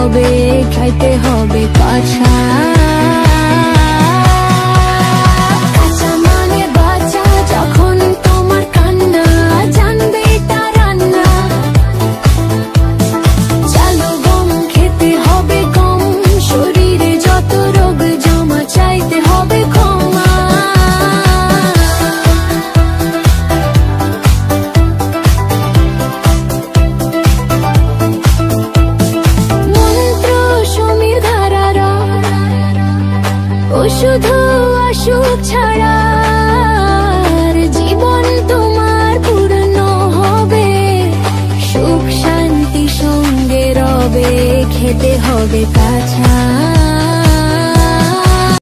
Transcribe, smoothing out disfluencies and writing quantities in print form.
হবে, খাইতে হবে কাঁচা। কাঁচা মানে বাঁচা, যখন তোমার কান্না জানবে তা রান্না। চালো গম খেতে হবে কম, শরীরে যত রোগ জমা চাইতে হবে ক্ষমা। শুধু অসুখ ছাড়া জীবন তোমার পূর্ণ হবে, সুখ শান্তি সঙ্গে রবে, খেতে হবে কাঁচা।